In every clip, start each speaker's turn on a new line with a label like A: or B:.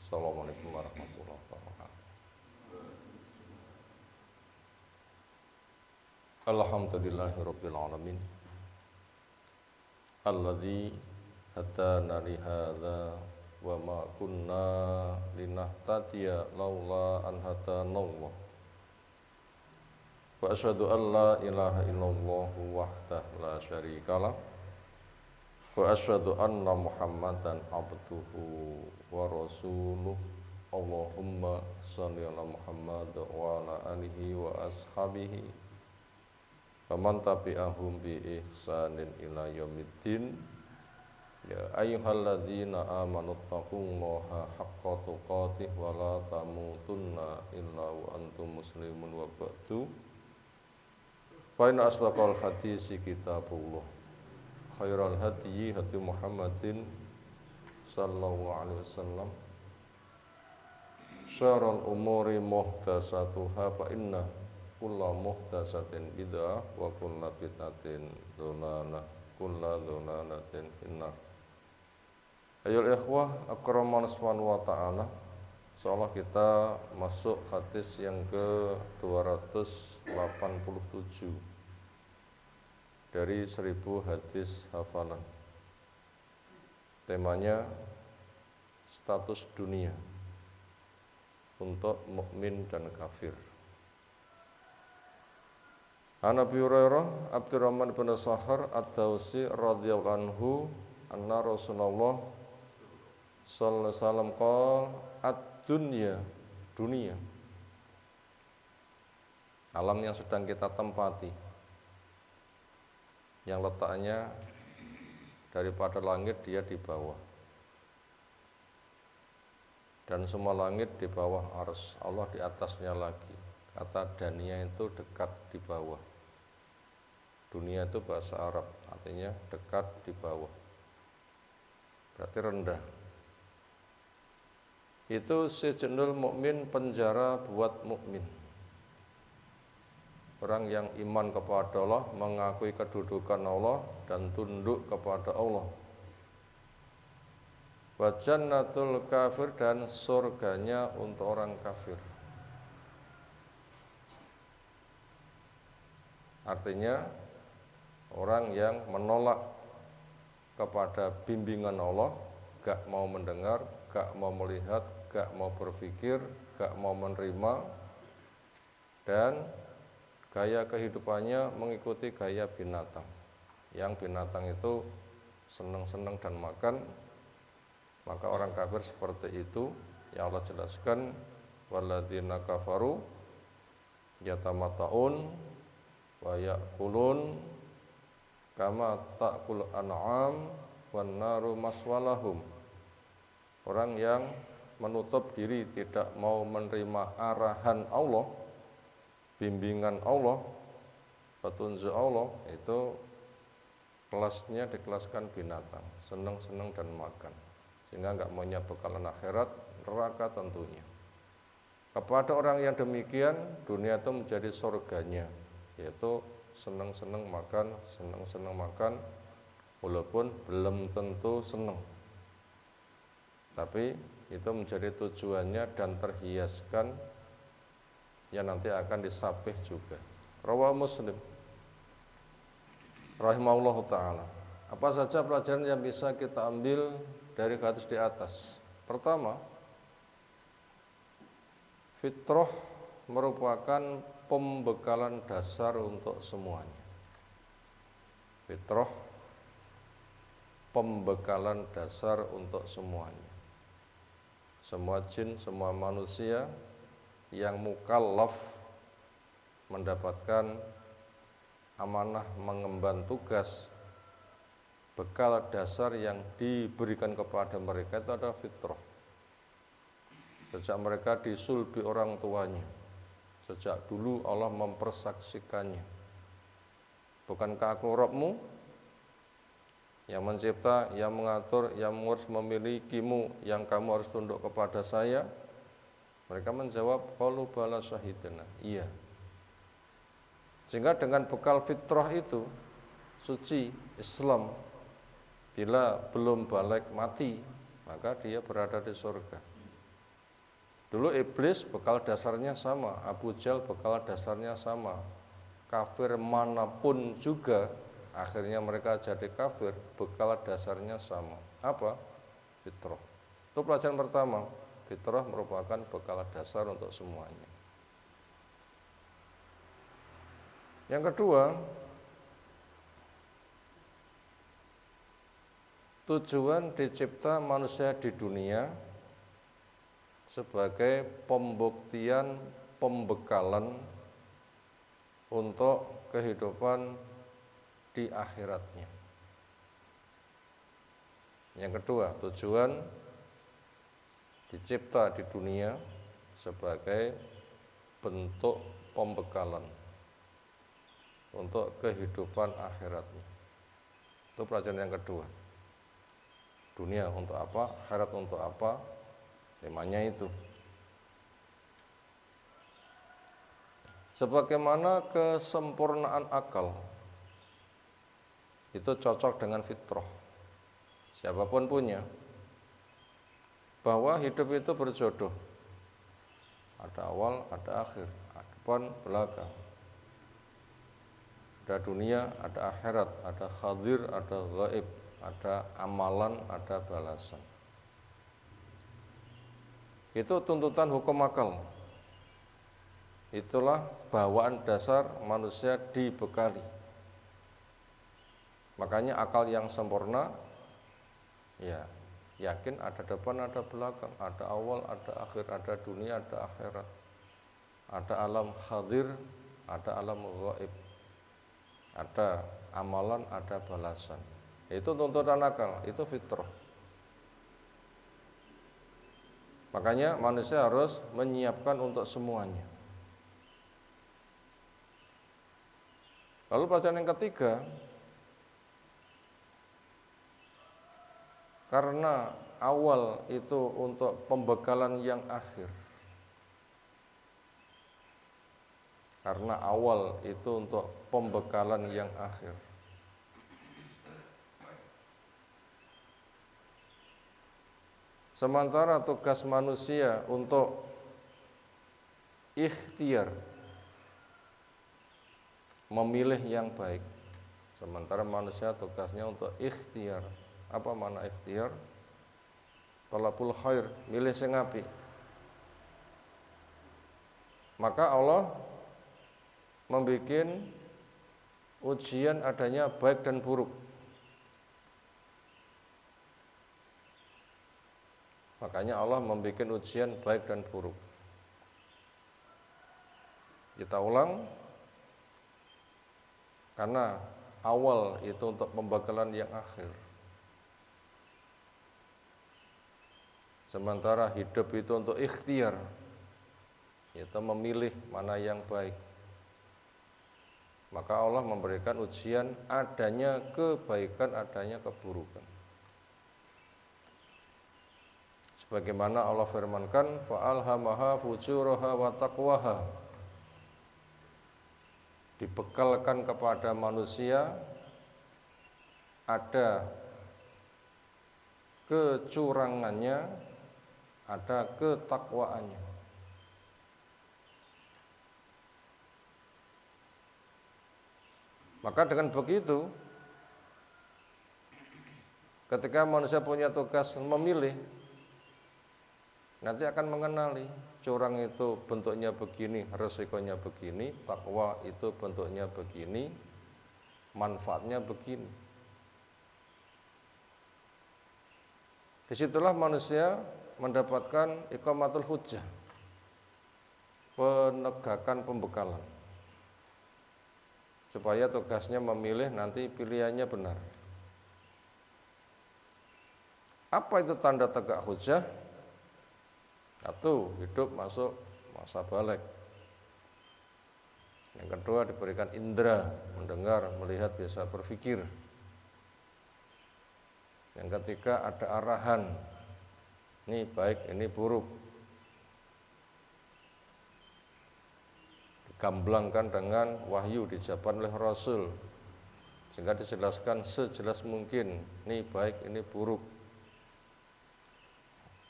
A: Assalamualaikum warahmatullahi wabarakatuh. Alhamdulillahirabbil alamin. Alladzi hadana li hadza wa ma kunna linahtadiya laula an hadanallah. Wa asyhadu an la ilaha illallah wahdahu la syarikalah. Wa asyhadu anna Muhammadan abduhu wa rasuluh. Allahumma shalli ala Muhammad wa ala alihi wa ashabihi wa man tabi'ahum bi ihsanin ila yaumiddin. Ya ayyuhalladzina amanu taqullaha haqqa tuqatih wa la tamutunna illa wa antum muslimun wa ba'du. Fa inna asdaqal hadisi kitabullah. Khairal hadyi hadi Muhammadin sallallahu alaihi wasallam. Syarrul umuri muhdatsatuha fa inna kulla muhdatsatin bid'ah wa kulla bid'atin dhalalah kulla dhalalatin finnar. Ayol ikhwah akraman subhanahu wa ta'ala. Insyaallah kita masuk hadis yang ke-287 dari 1000 hadis hafalan. Temanya status dunia untuk mukmin dan kafir. An Abi Hurairah Abdurrahman bin Sakhar Ad-Dawsi radhiyallahu anhu anna Rasulullah sallallahu alaihi wasallam qala ad-dunya, dunia, alam yang sedang kita tempati, yang letaknya daripada langit dia di bawah, dan semua langit di bawah arsy Allah, di atasnya lagi. Kata dania itu dekat di bawah. Dunia itu bahasa Arab, artinya dekat di bawah, berarti rendah. Itu sijnul mukmin, penjara buat mukmin. Orang yang iman kepada Allah, mengakui kedudukan Allah dan tunduk kepada Allah. Wa jannatul kafir, dan surganya untuk orang kafir. Artinya orang yang menolak kepada bimbingan Allah, gak mau mendengar, gak mau melihat, gak mau berpikir, gak mau menerima, dan gaya kehidupannya mengikuti gaya binatang. Yang binatang itu senang-senang dan makan, maka orang kafir seperti itu yang Allah jelaskan, walladzina kafaru yatamatta'un wa ya'kulun kama ta'kul an'am wan naru maswalahum. Orang yang menutup diri, tidak mau menerima arahan Allah, bimbingan Allah, petunjuk Allah, itu kelasnya dikelaskan binatang, senang-senang dan makan, sehingga enggak maunya bekalan akhirat, neraka tentunya. Kepada orang yang demikian, dunia itu menjadi surganya, yaitu senang-senang makan, walaupun belum tentu senang, tapi itu menjadi tujuannya dan terhiaskan yang nanti akan disapih juga. Rawah Muslim rahimahullahu ta'ala. Apa saja pelajaran yang bisa kita ambil dari hadis di atas? Pertama, fitrah merupakan pembekalan dasar untuk semuanya. Fitrah pembekalan dasar untuk semuanya. Semua jin, semua manusia yang mukallaf mendapatkan amanah mengemban tugas, bekal dasar yang diberikan kepada mereka itu adalah fitrah. Sejak mereka disulbi orang tuanya, sejak dulu Allah mempersaksikannya. Bukankah aku Rabbmu yang mencipta, yang mengatur, yang mengurus, memilikimu, yang kamu harus tunduk kepada saya? Mereka menjawab, qalu bala syahidna, iya. Sehingga dengan bekal fitrah itu, suci Islam, bila belum balik mati, maka dia berada di surga. Dulu iblis bekal dasarnya sama, Abu Jahal bekal dasarnya sama. Kafir manapun juga akhirnya mereka jadi kafir, bekal dasarnya sama. Apa? Fitrah. Itu pelajaran pertama. Fitrah merupakan bekal dasar untuk semuanya. Yang kedua, tujuan dicipta manusia di dunia sebagai pembuktian, pembekalan untuk kehidupan di akhiratnya. Yang kedua, tujuan dicipta di dunia sebagai bentuk pembekalan untuk kehidupan akhiratnya. Itu pelajaran yang kedua. Dunia untuk apa, akhirat untuk apa, temanya itu. Sebagaimana kesempurnaan akal itu cocok dengan fitrah, siapapun punya, bahwa hidup itu berjodoh, ada awal, ada akhir, ada depan, belakang, ada dunia, ada akhirat, ada hadir, ada gaib, ada amalan, ada balasan. Itu tuntutan hukum akal. Itulah bawaan dasar manusia dibekali. Makanya akal yang sempurna, ya yakin ada depan, ada belakang, ada awal, ada akhir, ada dunia, ada akhirat, ada alam hadir, ada alam gaib, ada amalan, ada balasan. Itu tuntutan akal, itu fitrah. Makanya manusia harus menyiapkan untuk semuanya. Lalu pelajaran yang ketiga, karena awal itu untuk pembekalan yang akhir. Karena awal itu untuk pembekalan yang akhir. Sementara tugas manusia untuk ikhtiar, memilih yang baik. Sementara manusia tugasnya untuk ikhtiar. Apa makna ikhtiar? Talabul khair, milih sing apik. Maka Allah membuat ujian adanya baik dan buruk. Makanya Allah membuat ujian baik dan buruk. Kita ulang, karena awal itu untuk pembekalan yang akhir. Sementara hidup itu untuk ikhtiar, yaitu memilih mana yang baik. Maka Allah memberikan ujian adanya kebaikan, adanya keburukan. Sebagaimana Allah firmankan, fa'alhamaha fujuraha wa taqwaha. Dibekalkan kepada manusia ada kecurangannya, ada ketakwaannya. Maka dengan begitu, ketika manusia punya tugas memilih, nanti akan mengenali curang itu bentuknya begini, resikonya begini, takwa itu bentuknya begini, manfaatnya begini. Disitulah manusia mendapatkan iqamatul hujjah, penegakan pembekalan, supaya tugasnya memilih nanti pilihannya benar. Apa itu tanda tegak hujjah? Satu, hidup masuk masa balik. Yang kedua, diberikan indera, mendengar, melihat, bisa berpikir. Yang ketiga, ada arahan, ini baik, ini buruk. Digamblangkan dengan wahyu, dijabarkan oleh Rasul, sehingga dijelaskan sejelas mungkin, ini baik, ini buruk.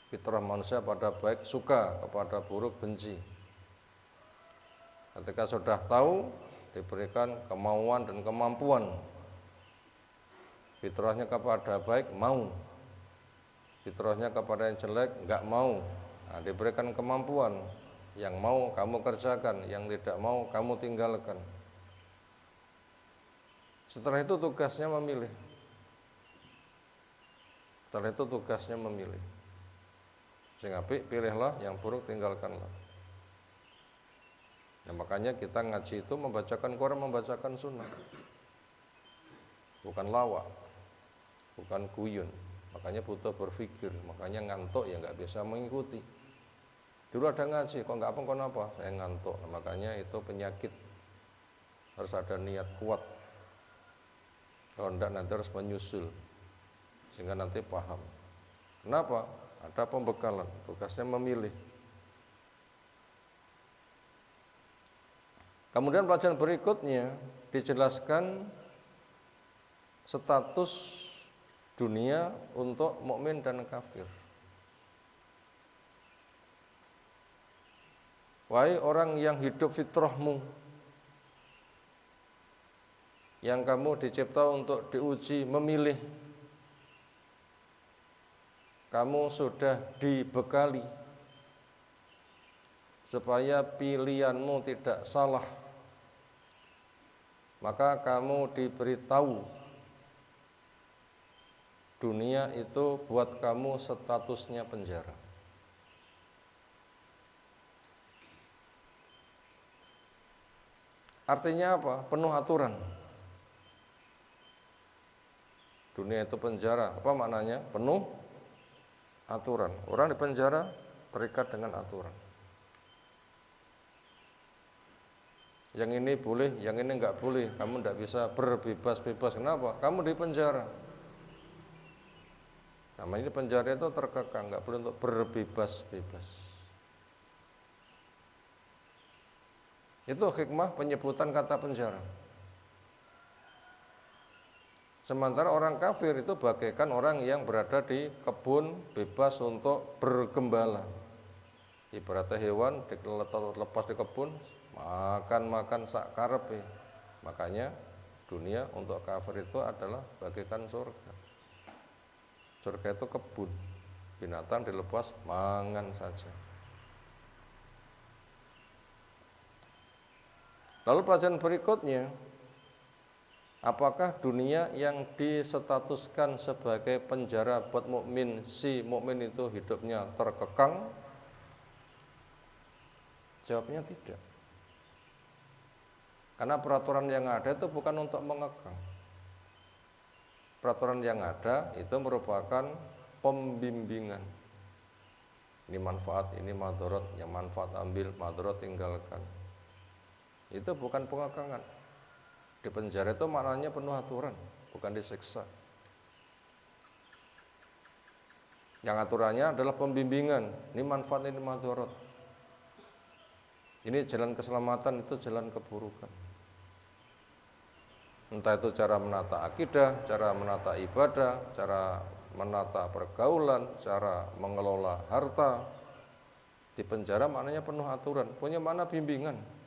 A: Fitrah manusia pada baik suka, kepada buruk benci. Ketika sudah tahu, diberikan kemauan dan kemampuan. Fitrahnya kepada baik mau, fitrahnya kepada yang jelek enggak mau. Nah, diberikan kemampuan, yang mau kamu kerjakan, yang tidak mau kamu tinggalkan. Setelah itu tugasnya memilih. Setelah itu tugasnya memilih. Sing apik pilihlah, yang buruk tinggalkanlah. Nah, makanya kita ngaji itu membacakan Quran, membacakan sunnah. Bukan lawak, bukan kuyun. Makanya butuh berpikir, makanya ngantuk ya nggak bisa mengikuti. Dulu ada ngaji, kok nggak apa, saya ngantuk. Nah, makanya itu penyakit. Harus ada niat kuat. Kalau enggak nanti harus menyusul, sehingga nanti paham. Kenapa? Ada pembekalan, tugasnya memilih. Kemudian pelajaran berikutnya dijelaskan status dunia untuk mukmin dan kafir. Wahai orang yang hidup fitrahmu, yang kamu dicipta untuk diuji memilih, kamu sudah dibekali supaya pilihanmu tidak salah. Maka kamu diberitahu dunia itu buat kamu statusnya penjara. Artinya apa? Penuh aturan. Dunia itu penjara. Apa maknanya? Penuh aturan. Orang di penjara terikat dengan aturan. Yang ini boleh, yang ini enggak boleh. Kamu enggak bisa berbebas-bebas. Kenapa? Kamu di penjara. Namanya penjara itu terkekang, enggak boleh untuk berbebas-bebas. Itu hikmah penyebutan kata penjara. Sementara orang kafir itu bagaikan orang yang berada di kebun bebas untuk bergembala. Ibaratnya hewan lepas di kebun, makan sak karepe. Makanya dunia untuk kafir itu adalah bagaikan surga. Surga itu kebun, binatang dilepas mangan saja. Lalu pelajaran berikutnya, apakah dunia yang disetatuskan sebagai penjara buat mukmin, si mukmin itu hidupnya terkekang? Jawabnya tidak. Karena peraturan yang ada itu bukan untuk mengekang. Peraturan yang ada itu merupakan pembimbingan. Ini manfaat, ini madarat, yang manfaat ambil, madarat tinggalkan. Itu bukan pengekangan. Di penjara itu maknanya penuh aturan, bukan disiksa. Yang aturannya adalah pembimbingan. Ini manfaat, ini madarat. Ini jalan keselamatan, itu jalan keburukan. Entah itu cara menata akidah, cara menata ibadah, cara menata pergaulan, cara mengelola harta. Di penjara maknanya penuh aturan, punya makna bimbingan.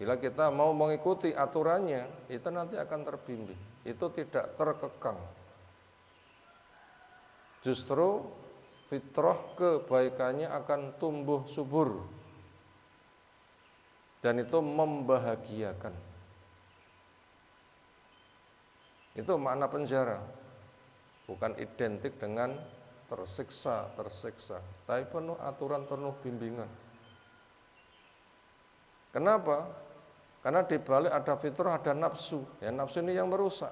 A: Bila kita mau mengikuti aturannya, itu nanti akan terbimbing. Itu tidak terkekang. Justru fitrah kebaikannya akan tumbuh subur. Dan itu membahagiakan. Itu makna penjara. Bukan identik dengan tersiksa, tapi penuh aturan, penuh bimbingan. Kenapa? Karena di balik ada fitrah, ada nafsu. Ya, nafsu ini yang merusak.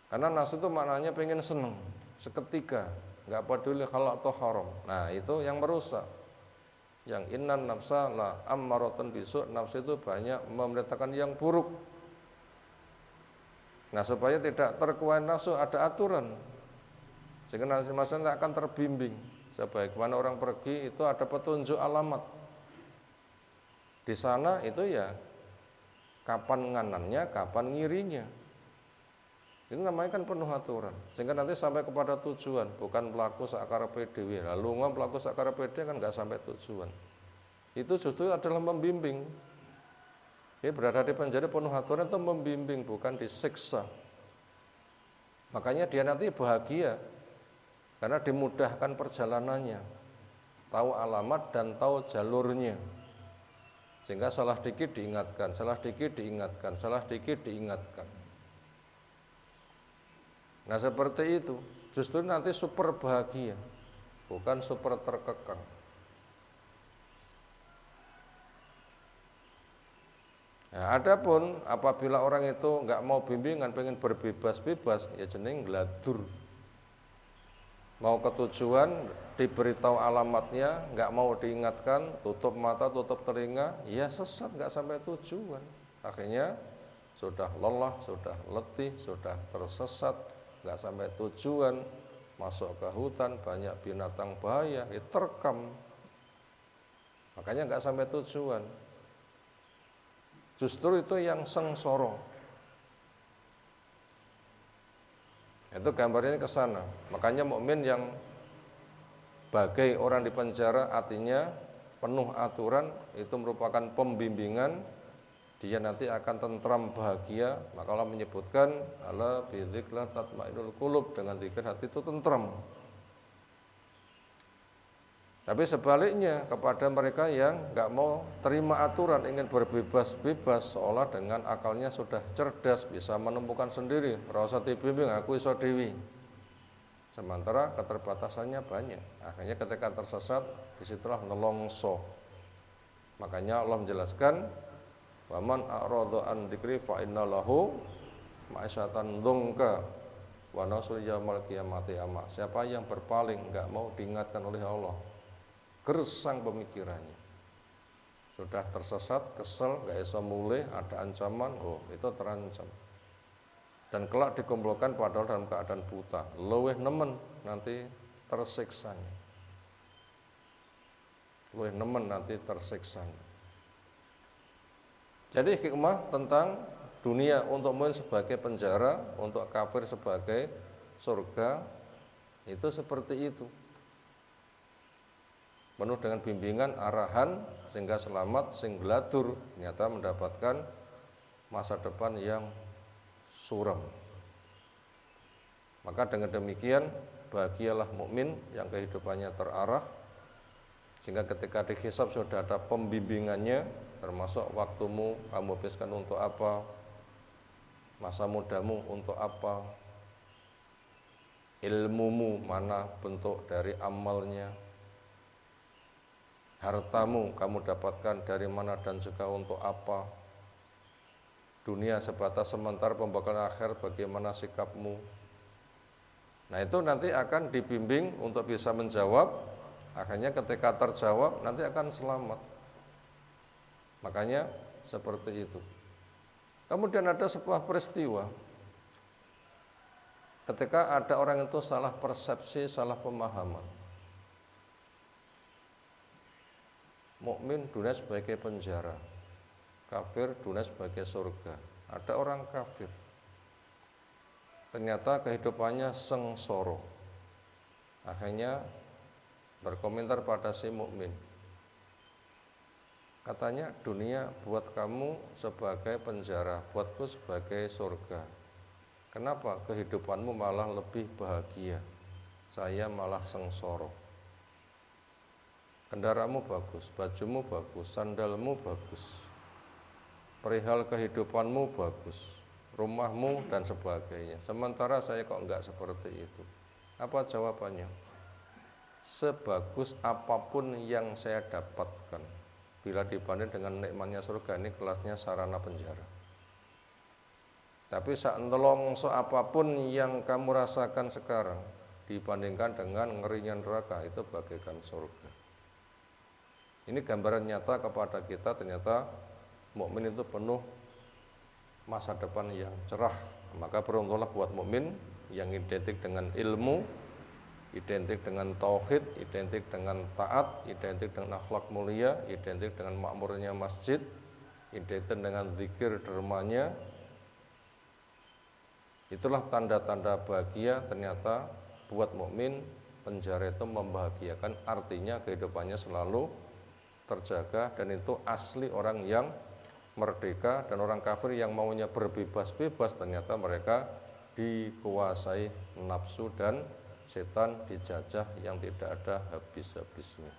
A: Karena nafsu itu maknanya pengen senang seketika, nggak peduli halal atau haram. Nah, itu yang merusak. Yang innan nafsa la ammaratan bisu, nafsu itu banyak memerintahkan yang buruk. Nah, supaya tidak terkuasai nafsu ada aturan. Sehingga nafsu akan terbimbing. Sebagaimana orang pergi itu ada petunjuk alamat. Di sana itu ya kapan nganannya, kapan ngirinya. Ini namanya kan penuh aturan, sehingga nanti sampai kepada tujuan, bukan pelaku sakarepe dhewe. Lalu ngomong pelaku sakarepe dhewe kan nggak sampai tujuan. Itu justru adalah membimbing. Dia berada di penjara penuh aturan itu membimbing, bukan disiksa. Makanya dia nanti bahagia, karena dimudahkan perjalanannya, tahu alamat dan tahu jalurnya. Sehingga salah dikit diingatkan, salah dikit diingatkan, salah dikit diingatkan. Nah seperti itu, justru nanti super bahagia, bukan super terkekang. Nah, adapun apabila orang itu nggak mau bimbingan, pengen berbebas-bebas, ya jeneng gladur. Mau ke tujuan, diberitahu alamatnya, nggak mau diingatkan, tutup mata, tutup telinga, ya sesat, nggak sampai tujuan. Akhirnya sudah lelah, sudah letih, sudah tersesat, nggak sampai tujuan, masuk ke hutan, banyak binatang bahaya, diterkam. Makanya nggak sampai tujuan. Justru itu yang sengsara. Itu gambarnya ke sana. Makanya mukmin yang bagai orang di penjara, artinya penuh aturan, itu merupakan pembimbingan. Dia nanti akan tentram bahagia. Maka Allah menyebutkan ala bidzikrillah tatmainnul qulub, dengan zikir hati itu tentram. Tapi sebaliknya kepada mereka yang nggak mau terima aturan, ingin berbebas-bebas, seolah dengan akalnya sudah cerdas, bisa menemukan sendiri, rasa dibimbing, aku iso dewi. Sementara keterbatasannya banyak. Akhirnya ketika tersesat, disitulah nelongso. Makanya Allah menjelaskan, waman a'rada an dzikri fa inna lahu ma'isyatan dzunka wa nahsyuru yaumal qiyamati ama. Siapa yang berpaling, enggak mau diingatkan oleh Allah, gersang pemikirannya, sudah tersesat, kesel, enggak bisa mulih, ada ancaman, itu terancam. Dan kelak dikumpulkan padahal dalam keadaan buta, luweh nemen nanti tersiksanya. Luweh nemen nanti tersiksanya. Jadi hikmah tentang dunia untuk mukmin sebagai penjara, untuk kafir sebagai surga, itu seperti itu. Penuh dengan bimbingan, arahan, sehingga selamat, sing gladur, ternyata mendapatkan masa depan yang suram. Maka dengan demikian, bahagialah mukmin yang kehidupannya terarah, sehingga ketika dihisab sudah ada pembimbingannya, termasuk waktumu kamu habiskan untuk apa, masa mudamu untuk apa, ilmumu mana bentuk dari amalnya, hartamu kamu dapatkan dari mana dan juga untuk apa, dunia sebatas sementara, pembekalan akhir bagaimana sikapmu. Nah itu nanti akan dibimbing untuk bisa menjawab, akhirnya ketika terjawab nanti akan selamat. Makanya seperti itu. Kemudian ada sebuah peristiwa ketika ada orang itu salah persepsi, salah pemahaman. Mukmin dunia sebagai penjara, kafir dunia sebagai surga. Ada orang kafir, ternyata kehidupannya sengsara. Akhirnya berkomentar pada si mukmin. Katanya, dunia buat kamu sebagai penjara, buatku sebagai surga. Kenapa kehidupanmu malah lebih bahagia? Saya malah sengsara. Kendaramu bagus, bajumu bagus, sandalmu bagus, perihal kehidupanmu bagus, rumahmu dan sebagainya. Sementara saya kok enggak seperti itu. Apa jawabannya? Sebagus apapun yang saya dapatkan, bila dibanding dengan nikmatnya surga, ini kelasnya sarana penjara. Tapi saentelongso apapun yang kamu rasakan sekarang, dibandingkan dengan ngerinya neraka, itu bagaikan surga. Ini gambaran nyata kepada kita, ternyata mukmin itu penuh masa depan yang cerah. Maka beruntunglah buat mukmin yang identik dengan ilmu, identik dengan tauhid, identik dengan taat, identik dengan akhlak mulia, identik dengan makmurnya masjid, identik dengan zikir dermanya, Itulah tanda-tanda bahagia ternyata buat mukmin penjara itu membahagiakan, artinya kehidupannya selalu terjaga dan itu asli orang yang merdeka. Dan orang kafir yang maunya berbebas-bebas ternyata mereka dikuasai nafsu dan setan, dijajah yang tidak ada habis-habisnya.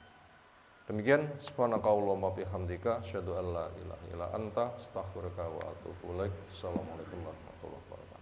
A: Demikian, subhanakallahumma bihamdika asyhadu an la ilaha illa anta astaghfiruka wa atubu ilaik. Assalamualaikum warahmatullahi wabarakatuh.